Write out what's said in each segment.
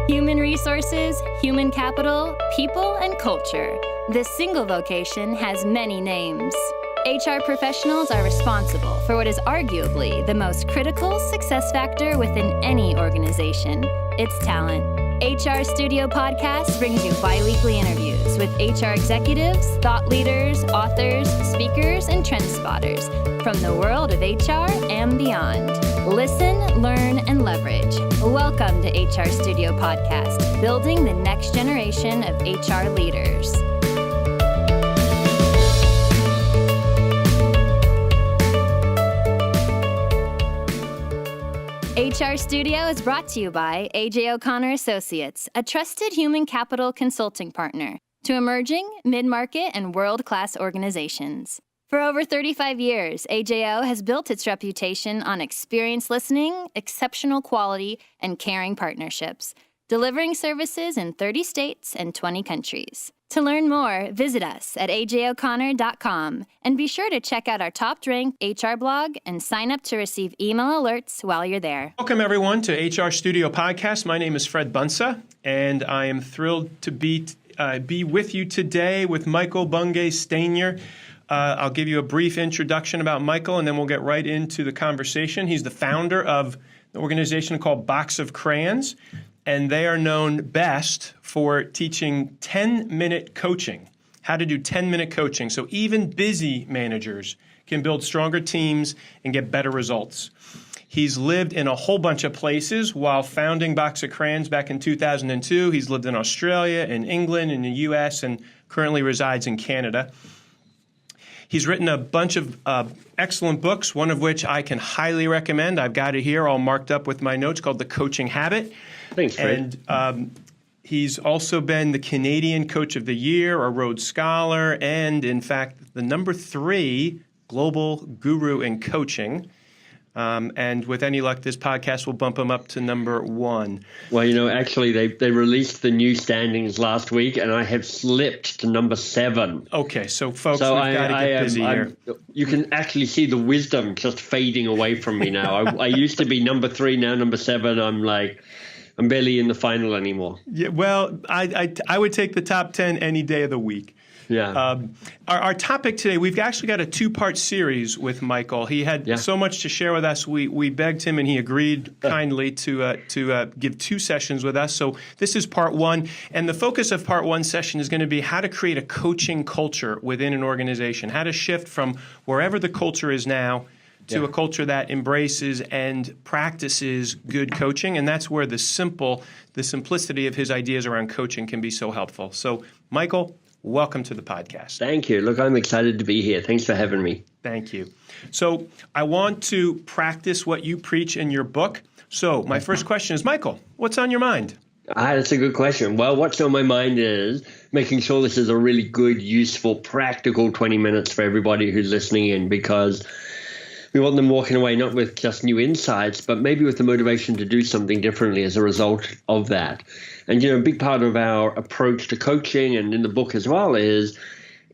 Human resources, human capital, people, and culture. This single vocation has many names. HR professionals are responsible for what is arguably the most critical success factor within any organization. It's talent. HR Studio Podcast brings you bi-weekly interviews with HR executives, thought leaders, authors, speakers, and trend spotters from the world of HR and beyond. Listen, learn, and leverage. Welcome to HR Studio Podcast, building the next generation of HR leaders. HR Studio is brought to you by A.J. O'Connor Associates, a trusted human capital consulting partner to emerging, mid-market, and world-class organizations. For over 35 years, AJO has built its reputation on experienced listening, exceptional quality, and caring partnerships, delivering services in 30 states and 20 countries. To learn more, visit us at ajoconnor.com and be sure to check out our top-ranked HR blog and sign up to receive email alerts while you're there. Welcome, everyone, to HR Studio Podcast. My name is Fred Bunsa, and I am thrilled to be with you today with Michael Bungay Stanier. I'll give you a brief introduction about Michael, and then we'll get right into the conversation. He's the founder of an organization called Box of Crayons, and they are known best for teaching 10-minute coaching, how to do 10-minute coaching. So even busy managers can build stronger teams and get better results. He's lived in a whole bunch of places while founding Box of Crayons back in 2002. He's lived in Australia, in England, in the U.S., and currently resides in Canada. He's written a bunch of excellent books, one of which I can highly recommend. I've got it here all marked up with my notes, called The Coaching Habit. Thanks, Fred. And he's also been the Canadian Coach of the Year, a Rhodes Scholar, and, in fact, the number 3 global guru in coaching. And with any luck, this podcast will bump him up to number 1. Well, you know, actually, they released the new standings last week, and I have slipped to number 7. Okay, so folks, we've got to get busy here. You can actually see the wisdom just fading away from me now. I used to be number 3, now number 7. I'm barely in the final anymore. Yeah, well, I would take the top 10 any day of the week. Yeah. Our topic today, we've actually got a 2-part series with Michael. He had so much to share with us. We begged him, and he agreed kindly to give 2 sessions with us. So this is part 1, and the focus of part 1 session is going to be how to create a coaching culture within an organization, how to shift from wherever the culture is now to a culture that embraces and practices good coaching, and that's where the simplicity of his ideas around coaching can be so helpful. So, Michael, welcome to the podcast. Thank you. Look, I'm excited to be here. Thanks for having me. Thank you. So I want to practice what you preach in your book. So my first question is, Michael, what's on your mind? That's a good question. Well, what's on my mind is making sure this is a really good, useful, practical 20 minutes for everybody who's listening in, because we want them walking away not with just new insights, but maybe with the motivation to do something differently as a result of that. And, you know, a big part of our approach to coaching, and in the book as well, is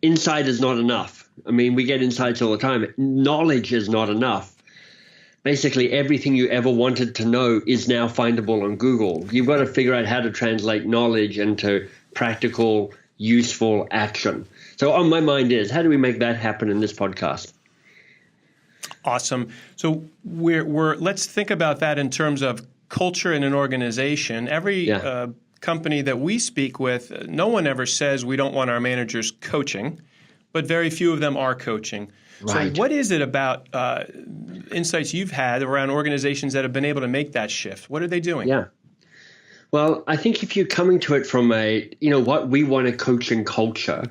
insight is not enough. I mean, we get insights all the time. Knowledge is not enough. Basically, everything you ever wanted to know is now findable on Google. You've got to figure out how to translate knowledge into practical, useful action. So on my mind is, how do we make that happen in this podcast? Awesome. So let's think about that in terms of culture in an organization. Every company that we speak with, no one ever says we don't want our managers coaching, but very few of them are coaching. Right. So what is it about insights you've had around organizations that have been able to make that shift? What are they doing? Yeah. Well, I think if you're coming to it from what we want a coaching culture,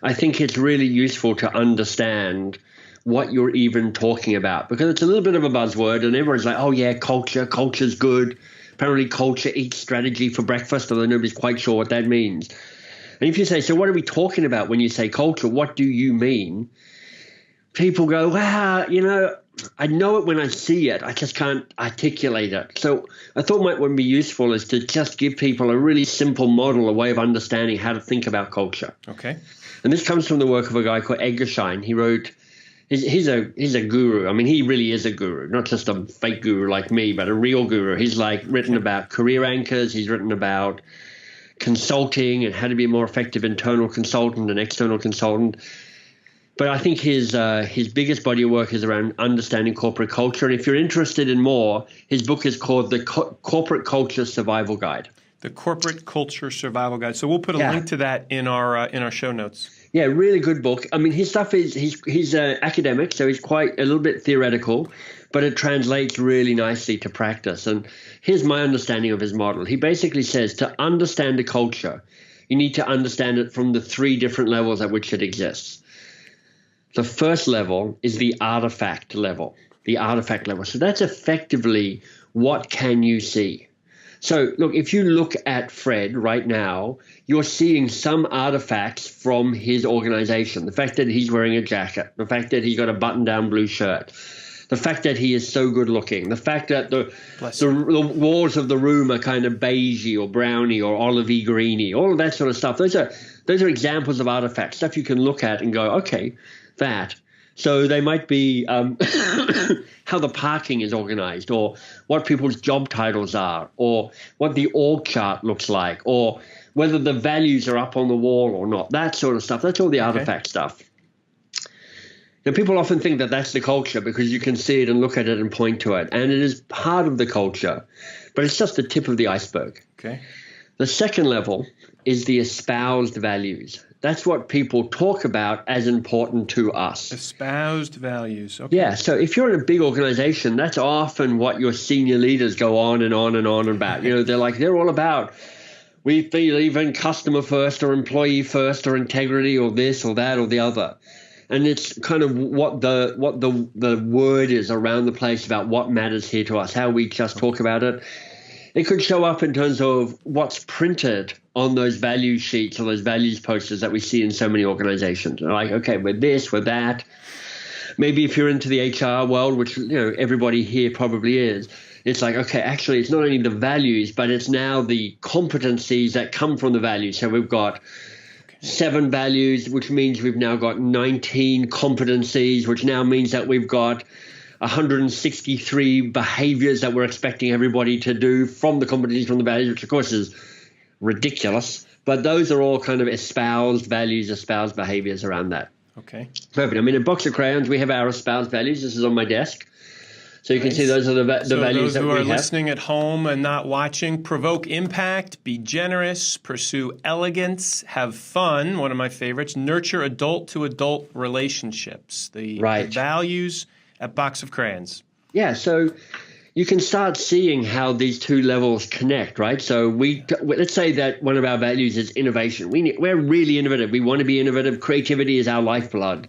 I think it's really useful to understand what you're even talking about, because it's a little bit of a buzzword and everyone's like, oh yeah, culture's good. Apparently culture eats strategy for breakfast, although nobody's quite sure what that means. And if you say, so what are we talking about when you say culture? What do you mean? People go, wow, I know it when I see it. I just can't articulate it. So I thought what would be useful is to just give people a really simple model, a way of understanding how to think about culture. Okay. And this comes from the work of a guy called Edgar Schein. He wrote He's a guru. I mean, he really is a guru, not just a fake guru like me, but a real guru. He's like written about career anchors. He's written about consulting and how to be a more effective internal consultant and external consultant. But I think his biggest body of work is around understanding corporate culture. And if you're interested in more, his book is called The Corporate Culture Survival Guide. The Corporate Culture Survival Guide. So we'll put a link to that in our show notes. Yeah, really good book. I mean, his stuff is he's academic, so he's quite a little bit theoretical, but it translates really nicely to practice. And here's my understanding of his model. He basically says to understand a culture, you need to understand it from the 3 different levels at which it exists. The first level is the artifact level. So that's effectively what can you see? So look, if you look at Fred right now, you're seeing some artifacts from his organization. The fact that he's wearing a jacket, the fact that he's got a button-down blue shirt, the fact that he is so good looking, the fact that the walls of the room are kind of beigey or browny or olivey greeny, all of that sort of stuff. Those are examples of artifacts, stuff you can look at and go, okay, that. So they might be how the parking is organized, or what people's job titles are, or what the org chart looks like, or whether the values are up on the wall or not, that sort of stuff. That's all the artifact stuff. Now, people often think that that's the culture because you can see it and look at it and point to it, and it is part of the culture, but it's just the tip of the iceberg. Okay. The second level is the espoused values. That's what people talk about as important to us. Espoused values. Okay. Yeah. So if you're in a big organization, that's often what your senior leaders go on and on and on about. You know, they're all about, we believe in customer first or employee first or integrity or this or that or the other. And it's kind of what the word is around the place about what matters here to us, how we just talk about it. It could show up in terms of what's printed on those value sheets or those values posters that we see in so many organizations. They're like, okay, we're this, we're that. Maybe if you're into the HR world, which everybody here probably is, it's like, okay, actually, it's not only the values, but it's now the competencies that come from the values. So we've got 7 values, which means we've now got 19 competencies, which now means that we've got 163 behaviors that we're expecting everybody to do from the competencies from the values, which of course is ridiculous. But those are all kind of espoused values, espoused behaviors around that. Okay. Perfect. I mean, in Box of Crayons, we have our espoused values. This is on my desk. So you can see those are the values that we have. So those who are listening at home and not watching, provoke impact, be generous, pursue elegance, have fun, one of my favorites, nurture adult-to-adult relationships. The values at Box of Crayons. Yeah, so you can start seeing how these 2 levels connect, right? So let's say that one of our values is innovation. We're really innovative. We want to be innovative. Creativity is our lifeblood.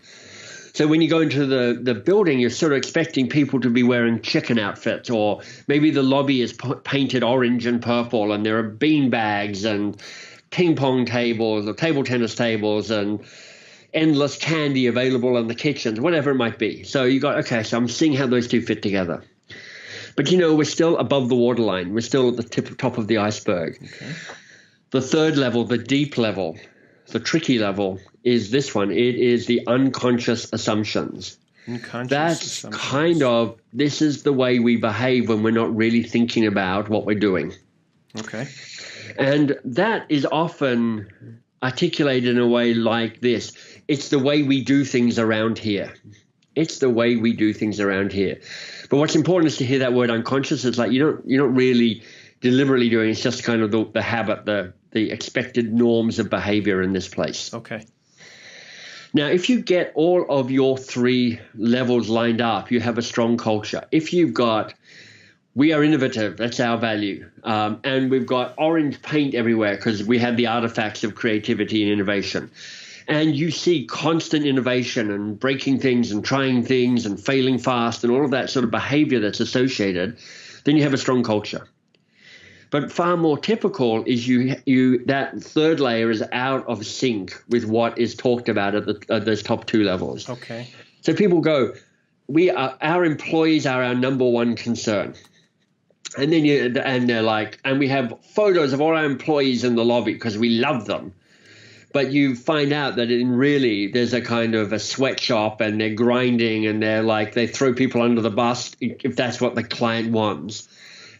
So when you go into the building, you're sort of expecting people to be wearing chicken outfits, or maybe the lobby is painted orange and purple, and there are bean bags and ping pong tables or table tennis tables and endless candy available in the kitchens, whatever it might be. So you got, okay, so I'm seeing how those 2 fit together. But, we're still above the waterline. We're still at the top of the iceberg. Okay. The third level, the deep level, the tricky level, is this one. It is the unconscious assumptions. That's kind of, this is the way we behave when we're not really thinking about what we're doing. Okay. And that is often articulated in a way like this. It's the way we do things around here. It's the way we do things around here. But what's important is to hear that word unconscious. It's like you're not really deliberately doing it. It's just kind of the habit, the expected norms of behavior in this place. Okay. Now, if you get all of your 3 levels lined up, you have a strong culture. If you've got, we are innovative, that's our value, and we've got orange paint everywhere because we have the artifacts of creativity and innovation, and you see constant innovation and breaking things and trying things and failing fast and all of that sort of behavior that's associated, then you have a strong culture. But far more typical is that third layer is out of sync with what is talked about at those top 2 levels. Okay. So people go, our employees are our number one concern. And then they're like, and we have photos of all our employees in the lobby because we love them. But you find out that there's a kind of a sweatshop, and they're grinding, and they throw people under the bus if that's what the client wants.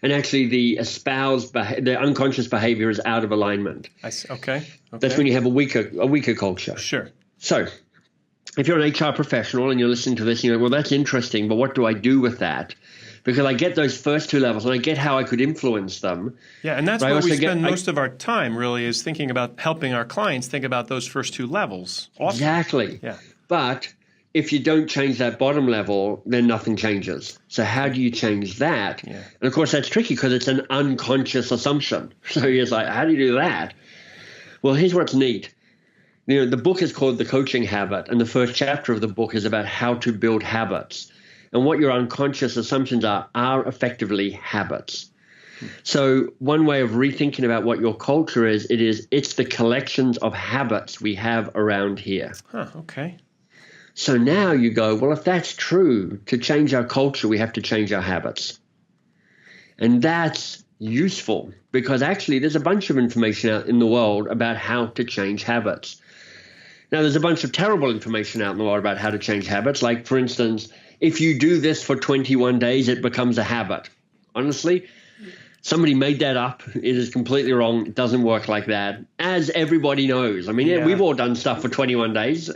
And actually the unconscious behavior is out of alignment. Okay. That's when you have a weaker culture. Sure. So if you're an HR professional and you're listening to this, you know, well, that's interesting, but what do I do with that? Because I get those first two levels, and I get how I could influence them. Yeah, and that's where we spend most of our time, really, is thinking about helping our clients think about those first two levels. Often. Exactly. Yeah. But if you don't change that bottom level, then nothing changes. So how do you change that? Yeah. And, of course, that's tricky because it's an unconscious assumption. So you're like, how do you do that? Well, here's what's neat. You know, the book is called The Coaching Habit, and the first chapter of the book is about how to build habits. And what your unconscious assumptions are effectively habits. So one way of rethinking about what your culture is, it's the collections of habits we have around here. Huh, okay. So now you go, well, if that's true, to change our culture, we have to change our habits. And that's useful because actually there's a bunch of information out in the world about how to change habits. Now, there's a bunch of terrible information out in the world about how to change habits. Like, for instance, if you do this for 21 days, it becomes a habit. Honestly, somebody made that up. It is completely wrong. It doesn't work like that, as everybody knows. I mean, we've all done stuff for 21 days.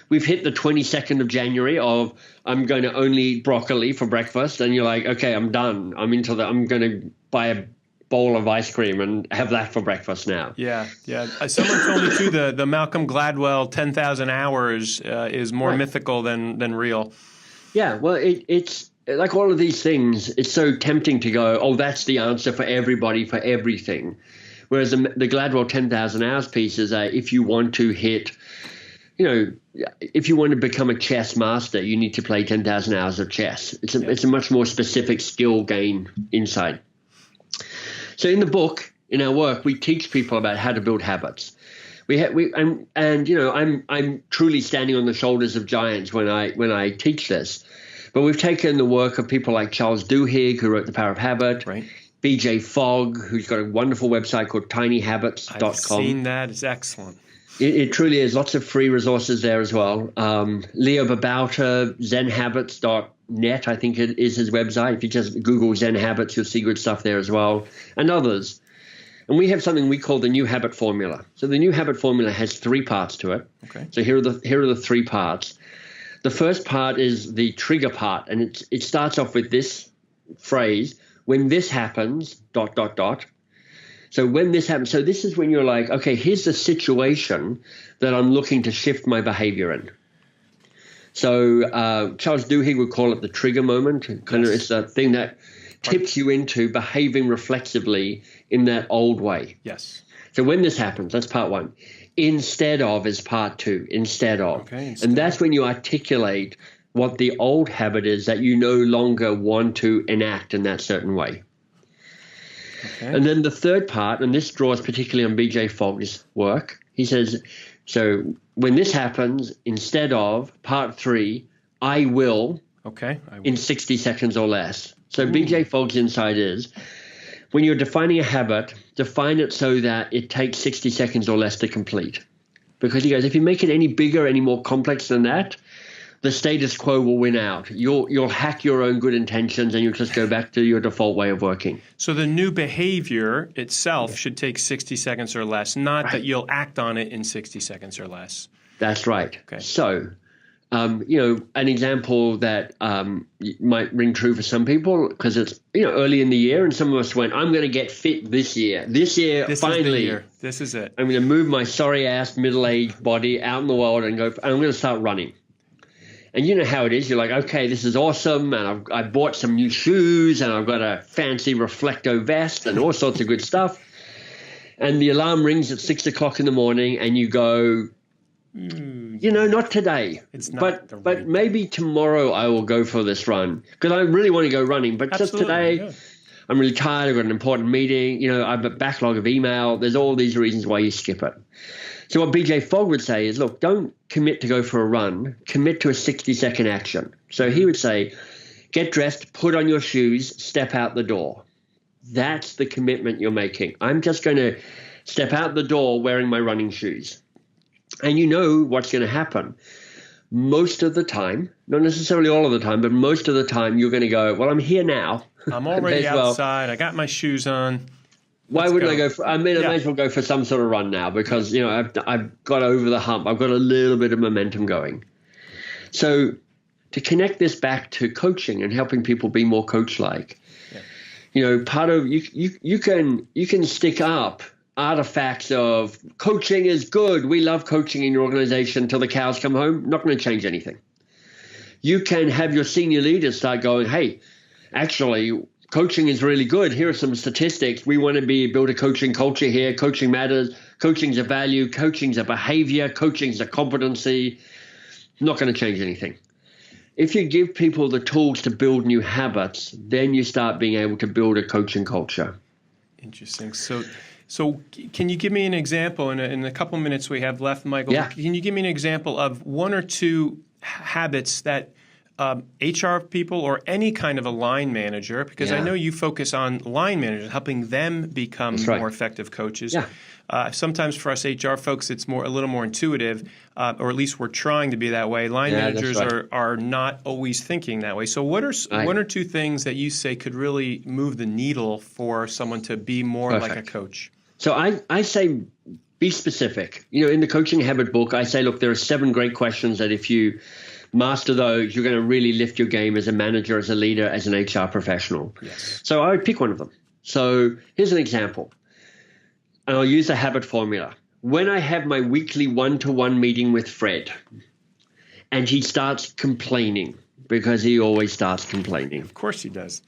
We've hit the 22nd of January of I'm going to only eat broccoli for breakfast. And you're like, okay, I'm done. I'm going to buy a bowl of ice cream and have that for breakfast now. Yeah. Someone told me too the Malcolm Gladwell 10,000 hours is more mythical than real. Yeah, well, it's like all of these things. It's so tempting to go, oh, that's the answer for everybody for everything. Whereas the Gladwell 10,000 hours piece is if you want to hit, you know, if you want to become a chess master, you need to play 10,000 hours of chess. It's a much more specific skill gain inside. So in the book, in our work, we teach people about how to build habits. And you know, I'm truly standing on the shoulders of giants when I teach this. But we've taken the work of people like Charles Duhigg, who wrote The Power of Habit, right. BJ Fogg, who's got a wonderful website called tinyhabits.com. I've seen that. It's excellent. It truly is. Lots of free resources there as well. Leo Babauta, zenhabits.net, I think it is his website. If you just Google Zen Habits, you'll see good stuff there as well, and others. And we have something we call the New Habit Formula. So the New Habit Formula has 3 parts to it. Okay. So here are the 3 parts. The first part is the trigger part, and it starts off with this phrase, when this happens, ... So when this happens, so this is when you're like, okay, here's the situation that I'm looking to shift my behavior in. So Charles Duhigg would call it the trigger moment. It's the thing that tips you into behaving reflexively in that old way. Yes. So when this happens, that's part 1. Instead of is part 2, instead of. Okay, and that's when you articulate what the old habit is that you no longer want to enact in that certain way. Okay. And then the third part, and this draws particularly on BJ Fogg's work, he says, so when this happens, instead of part 3, I will, in 60 seconds or less. So BJ Fogg's insight is, when you're defining a habit, define it so that it takes 60 seconds or less to complete. Because he goes, if you make it any bigger, any more complex than that, the status quo will win out. You'll hack your own good intentions and you'll just go back to your default way of working. So the new behavior itself should take 60 seconds or less, not that you'll act on it in 60 seconds or less. That's right. Okay. So, you know, an example that might ring true for some people because it's, you know, early in the year and some of us went, I'm going to get fit this year. This year, finally. Is the year. This is it. I'm going to move my sorry-ass middle-aged body out in the world and I'm going to start running. And you know how it is. You're like, okay, this is awesome. And I bought some new shoes and I've got a fancy reflecto vest and all sorts of good stuff. And the alarm rings at 6 o'clock in the morning and you go, you know, not today. It's not but maybe tomorrow I will go for this run because I really want to go running. But just today, I'm really tired. I've got an important meeting. You know, I have a backlog of email. There's all these reasons why you skip it. So what BJ Fogg would say is, look, don't commit to go for a run. Commit to a 60-second action. So he would say, get dressed, put on your shoes, step out the door. That's the commitment you're making. I'm just going to step out the door wearing my running shoes. and you know what's going to happen. Most of the time, not necessarily all of the time, but most of the time you're going to go, well, I'm here now. I'm already outside. I got my shoes on. Why wouldn't I go for, I mean, I might as well go for some sort of run now because, you know, I've got over the hump. I've got a little bit of momentum going. So to connect this back to coaching and helping people be more coach-like, you know, part of you can stick up artifacts of coaching is good. We love coaching in your organization until the cows come home. Not going to change anything. You can have your senior leaders start going, hey, actually, coaching is really good. Here are some statistics. We want to build a coaching culture here. Coaching matters. Coaching's a value. Coaching's a behavior. Coaching's a competency. Not going to change anything. If you give people the tools to build new habits, then you start being able to build a coaching culture. Interesting. So can you give me an example in a couple minutes we have left, Michael? Yeah. Can you give me an example of one or two habits that HR people or any kind of a line manager, because I know you focus on line managers, helping them become more effective coaches. Yeah. Sometimes for us HR folks, it's a little more intuitive, or at least we're trying to be that way. Line managers are not always thinking that way. So what are one or two things that you say could really move the needle for someone to be more like a coach? So I say be specific. You know, in the Coaching Habit book, I say, look, there are 7 great questions that if you master those, you're going to really lift your game as a manager, as a leader, as an HR professional. Yes. So I would pick one of them. So here's an example. And I'll use the habit formula. When I have my weekly one-to-one meeting with Fred, and he starts complaining, because he always starts complaining. Of course he does.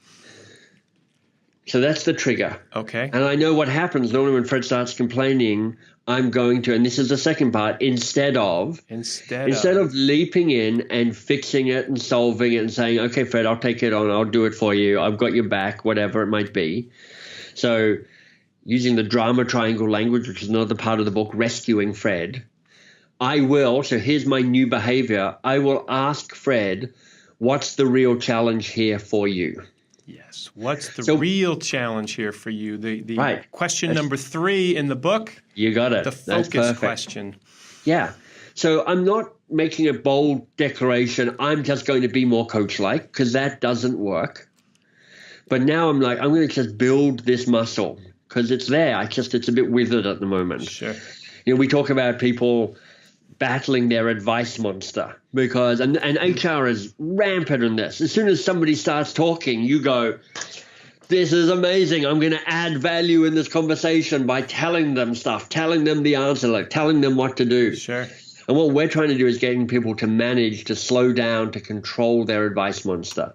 So that's the trigger. Okay. And I know what happens normally when Fred starts complaining, I'm going to, and this is the second part, instead of leaping in and fixing it and solving it and saying, okay, Fred, I'll take it on, I'll do it for you, I've got your back, whatever it might be. So using the drama triangle language, which is another part of the book, rescuing Fred, so here's my new behavior, I will ask Fred, what's the real challenge here for you? Yes. What's the real challenge here for you? The question number 3 in the book. You got it. The focus question. Yeah. So I'm not making a bold declaration, I'm just going to be more coach-like, because that doesn't work. But now I'm like, I'm going to just build this muscle because it's there. It's a bit withered at the moment. Sure. You know, we talk about people battling their advice monster because, and HR is rampant in this. As soon as somebody starts talking, you go, this is amazing. I'm going to add value in this conversation by telling them stuff, telling them the answer, like telling them what to do. Sure. And what we're trying to do is getting people to manage, to slow down, to control their advice monster.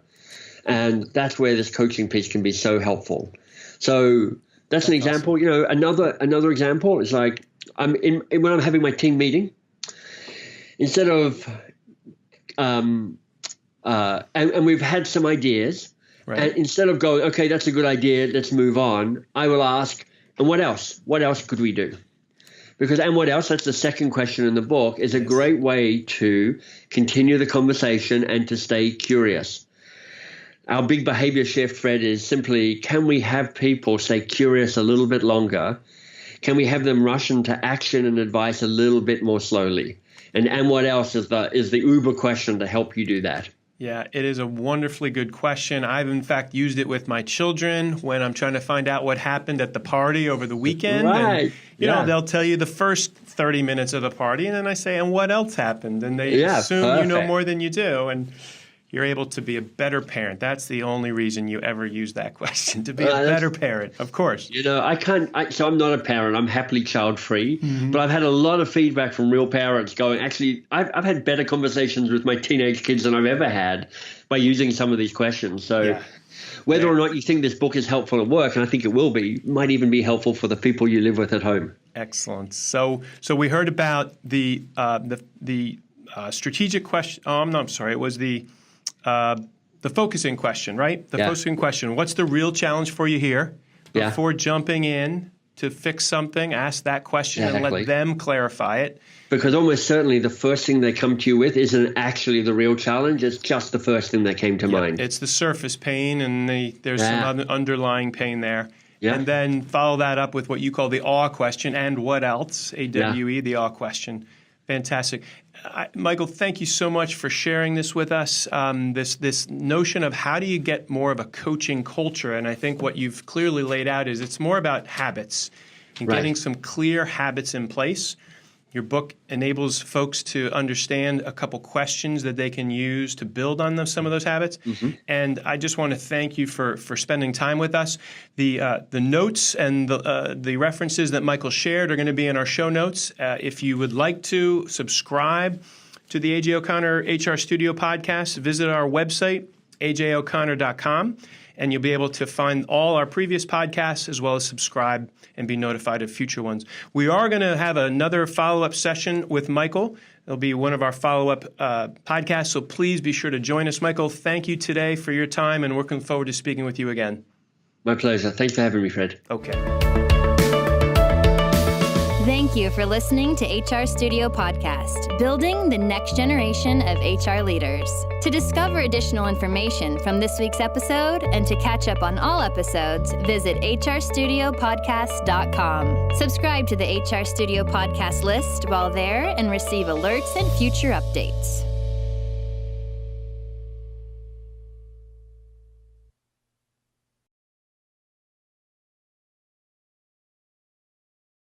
And that's where this coaching piece can be so helpful. So that's an example. Awesome. You know, another example is like when I'm having my team meeting, instead of and we've had some ideas, and instead of going, okay, that's a good idea, let's move on, I will ask, and what else? What else could we do? Because, and what else? That's the second question in the book, is a great way to continue the conversation and to stay curious. Our big behavior shift, Fred, is simply, can we have people stay curious a little bit longer? Can we have them rush into action and advice a little bit more slowly? And what else is the uber question to help you do that? Yeah, it is a wonderfully good question. I've, in fact, used it with my children when I'm trying to find out what happened at the party over the weekend. Right. And, you know, they'll tell you the first 30 minutes of the party, and then I say, and what else happened? And they assume you know more than you do. And you're able to be a better parent. That's the only reason you ever use that question, to be a better parent, of course. You know, so I'm not a parent. I'm happily child-free. But I've had a lot of feedback from real parents going, actually, I've had better conversations with my teenage kids than I've ever had by using some of these questions. So whether or not you think this book is helpful at work, and I think it will be, might even be helpful for the people you live with at home. Excellent. So we heard about the strategic question. Oh, no, I'm sorry. It was the focusing question, right? The focusing question. What's the real challenge for you here? Before jumping in to fix something, ask that question and let them clarify it. Because almost certainly the first thing they come to you with isn't actually the real challenge. It's just the first thing that came to mind. It's the surface pain, and there's some underlying pain there. Yeah. And then follow that up with what you call the awe question, and what else? AWE, the awe question. Fantastic. Michael, thank you so much for sharing this with us, this notion of how do you get more of a coaching culture. And I think what you've clearly laid out is it's more about habits and getting some clear habits in place. Your book enables folks to understand a couple questions that they can use to build on some of those habits. And I just want to thank you for spending time with us. The notes and the references that Michael shared are going to be in our show notes. If you would like to subscribe to the A.J. O'Connor HR Studio podcast, visit our website, ajoconnor.com. And you'll be able to find all our previous podcasts as well as subscribe and be notified of future ones. We are going to have another follow-up session with Michael. It'll be one of our follow-up podcasts, so please be sure to join us. Michael, thank you today for your time, and looking forward to speaking with you again. My pleasure. Thanks for having me, Fred. Okay. Thank you for listening to HR Studio Podcast, building the next generation of HR leaders. To discover additional information from this week's episode and to catch up on all episodes, visit hrstudiopodcast.com. Subscribe to the HR Studio Podcast list while there and receive alerts and future updates.